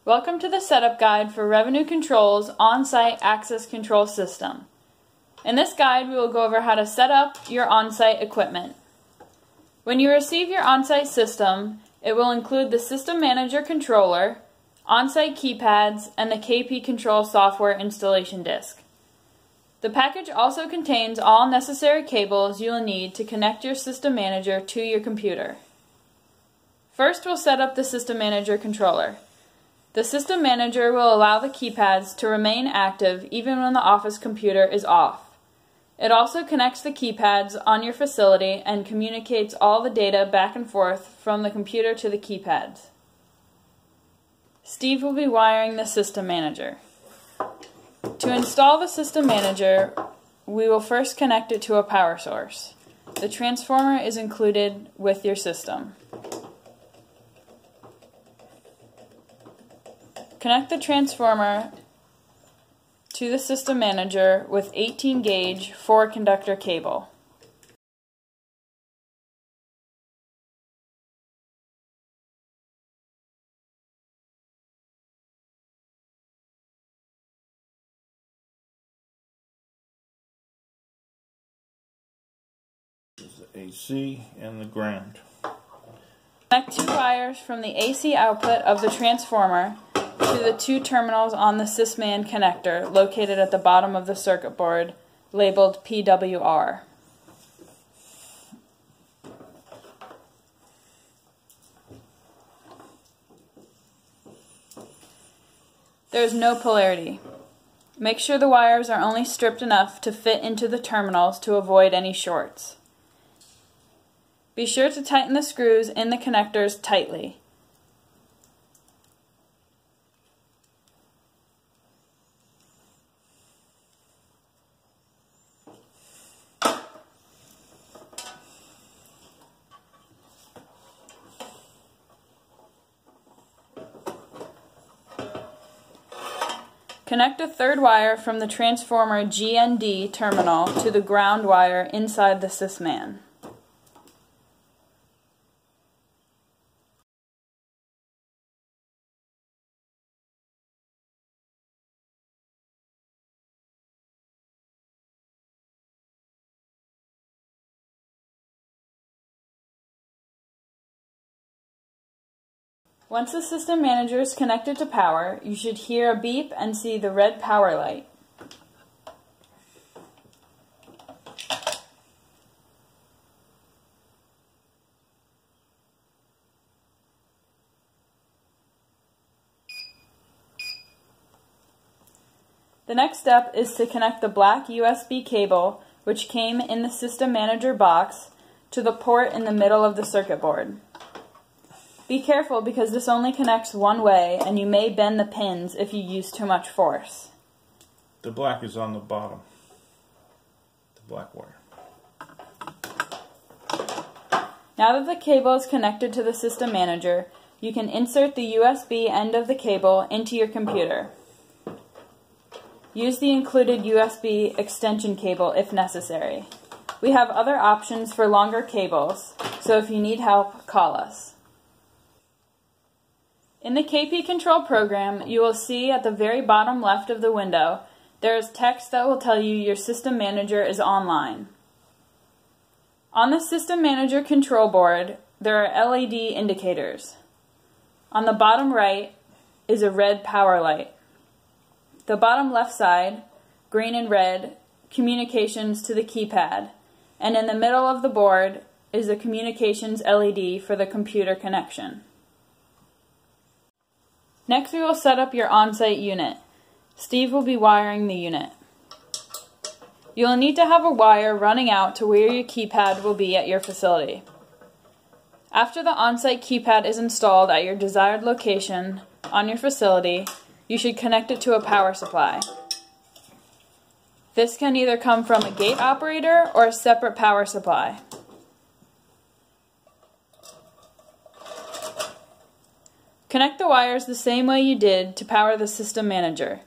Welcome to the setup guide for Revenue Control's on-site access control system. In this guide, we will go over how to set up your on-site equipment. When you receive your on-site system, it will include the System Manager controller, on-site keypads, and the KP Control software installation disk. The package also contains all necessary cables you will need to connect your System Manager to your computer. First, we'll set up the System Manager controller. The System Manager will allow the keypads to remain active even when the office computer is off. It also connects the keypads on your facility and communicates all the data back and forth from the computer to the keypads. Steve will be wiring the System Manager. To install the System Manager, we will first connect it to a power source. The transformer is included with your system. Connect the transformer to the System Manager with 18 gauge 4-conductor cable. This is the AC and the ground. Connect 2 wires from the AC output of the transformer to the 2 terminals on the Sysman connector located at the bottom of the circuit board, labeled PWR. There is no polarity. Make sure the wires are only stripped enough to fit into the terminals to avoid any shorts. Be sure to tighten the screws in the connectors tightly. Connect a 3rd wire from the transformer GND terminal to the ground wire inside the Sysman. Once the System Manager is connected to power, you should hear a beep and see the red power light. The next step is to connect the black USB cable, which came in the System Manager box, to the port in the middle of the circuit board. Be careful because this only connects one way and you may bend the pins if you use too much force. The black is on the bottom. The black wire. Now that the cable is connected to the System Manager, you can insert the USB end of the cable into your computer. Use the included USB extension cable if necessary. We have other options for longer cables, so if you need help, call us. In the KP Control program, you will see at the very bottom left of the window, there is text that will tell you your System Manager is online. On the System Manager control board, there are LED indicators. On the bottom right is a red power light. The bottom left side, green and red, communications to the keypad, and in the middle of the board is a communications LED for the computer connection. Next, we will set up your on-site unit. Steve will be wiring the unit. You will need to have a wire running out to where your keypad will be at your facility. After the on-site keypad is installed at your desired location on your facility, you should connect it to a power supply. This can either come from a gate operator or a separate power supply. Connect the wires the same way you did to power the System Manager.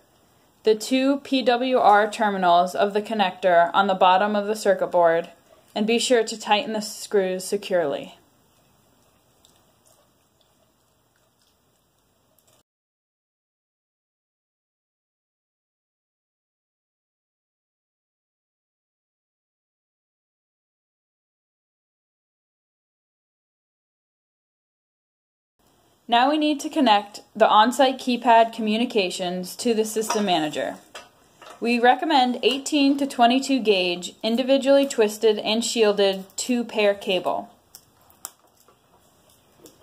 The 2 PWR terminals of the connector on the bottom of the circuit board, and be sure to tighten the screws securely. Now we need to connect the on-site keypad communications to the system manager. We recommend 18 to 22 gauge individually twisted and shielded 2-pair cable.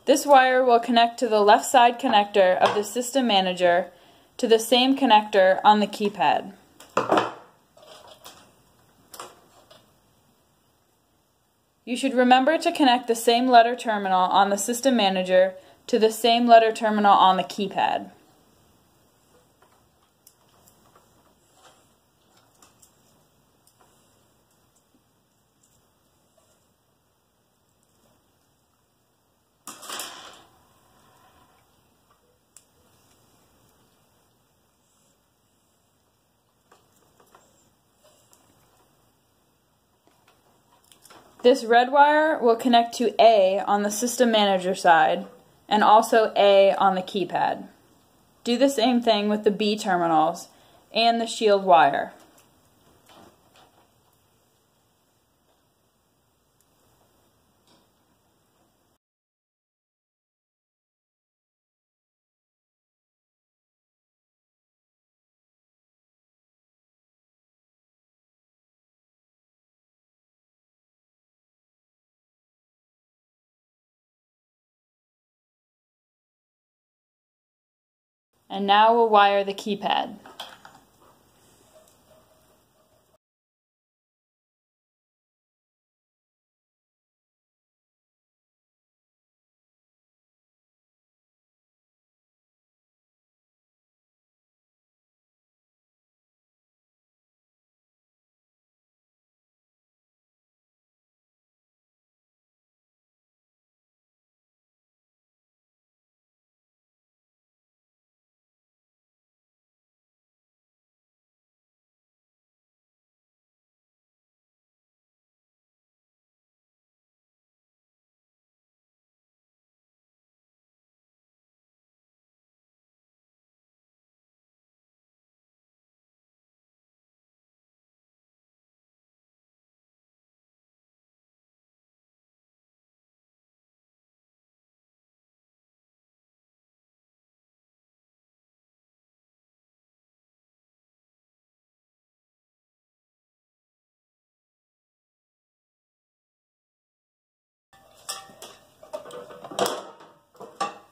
This wire will connect to the left side connector of the system manager to the same connector on the keypad. You should remember to connect the same letter terminal on the system manager to the same letter terminal on the keypad. This red wire will connect to A on the system manager side and also A on the keypad. Do the same thing with the B terminals and the shield wire. And now we'll wire the keypad.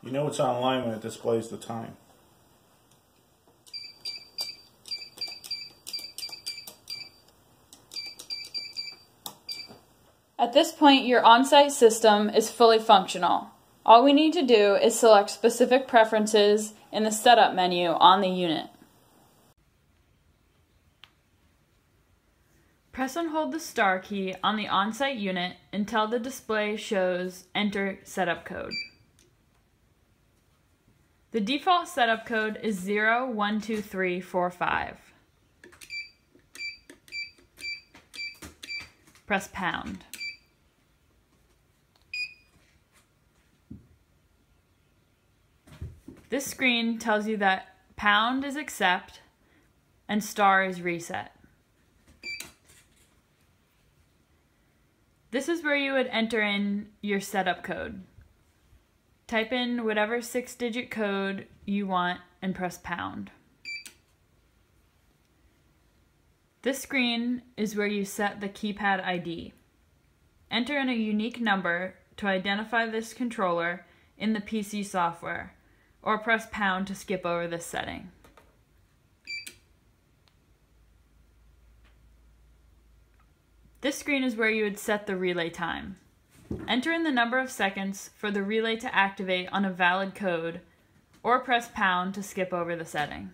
You know it's online when it displays the time. At this point, your on-site system is fully functional. All we need to do is select specific preferences in the setup menu on the unit. Press and hold the star key on the on-site unit until the display shows Enter Setup Code. The default setup code is 012345. Press pound. This screen tells you that pound is accept and star is reset. This is where you would enter in your setup code. Type in whatever 6-digit code you want and press pound. This screen is where you set the keypad ID. Enter in a unique number to identify this controller in the PC software, or press pound to skip over this setting. This screen is where you would set the relay time. Enter in the number of seconds for the relay to activate on a valid code, or press pound to skip over the setting.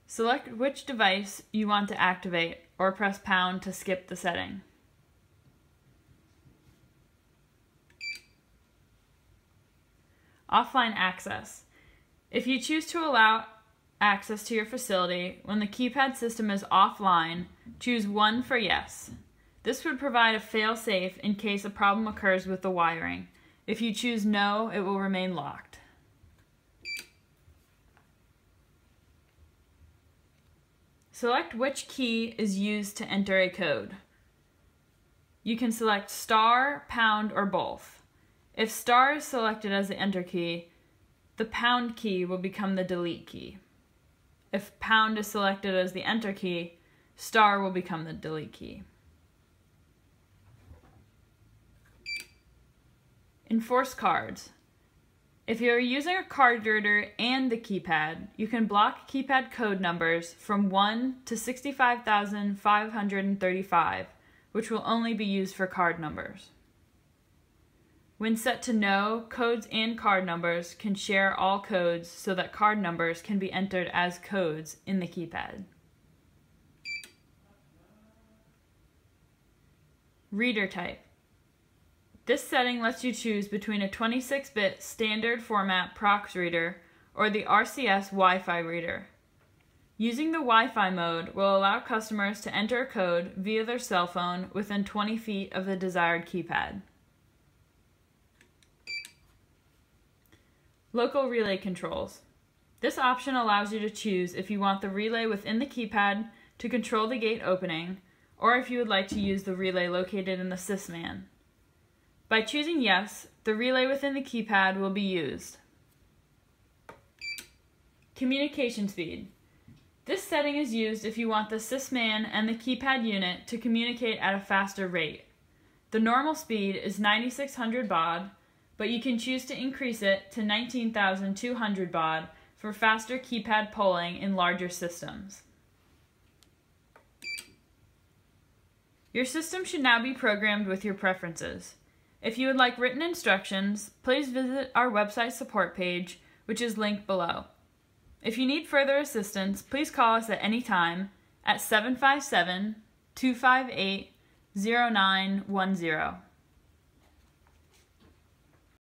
Select which device you want to activate, or press pound to skip the setting. Offline access. If you choose to allow access to your facility when the keypad system is offline, choose 1 for yes. This would provide a fail-safe in case a problem occurs with the wiring. If you choose no, it will remain locked. Select which key is used to enter a code. you can select star, pound, or both. If star is selected as the enter key, the pound key will become the delete key. If pound is selected as the enter key, star will become the delete key. Enforce cards. If you are using a card reader and the keypad, you can block keypad code numbers from 1 to 65,535, which will only be used for card numbers. When set to no, codes and card numbers can share all codes so that card numbers can be entered as codes in the keypad. Reader type. This setting lets you choose between a 26-bit standard format prox reader or the RCS Wi-Fi reader. Using the Wi-Fi mode will allow customers to enter a code via their cell phone within 20 feet of the desired keypad. Local relay controls. This option allows you to choose if you want the relay within the keypad to control the gate opening, or if you would like to use the relay located in the sysman. By choosing yes, the relay within the keypad will be used. Communication speed. This setting is used if you want the sysman and the keypad unit to communicate at a faster rate. The normal speed is 9600 baud, but you can choose to increase it to 19,200 baud for faster keypad polling in larger systems. Your system should now be programmed with your preferences. If you would like written instructions, please visit our website support page, which is linked below. If you need further assistance, please call us at any time at 757-258-0910.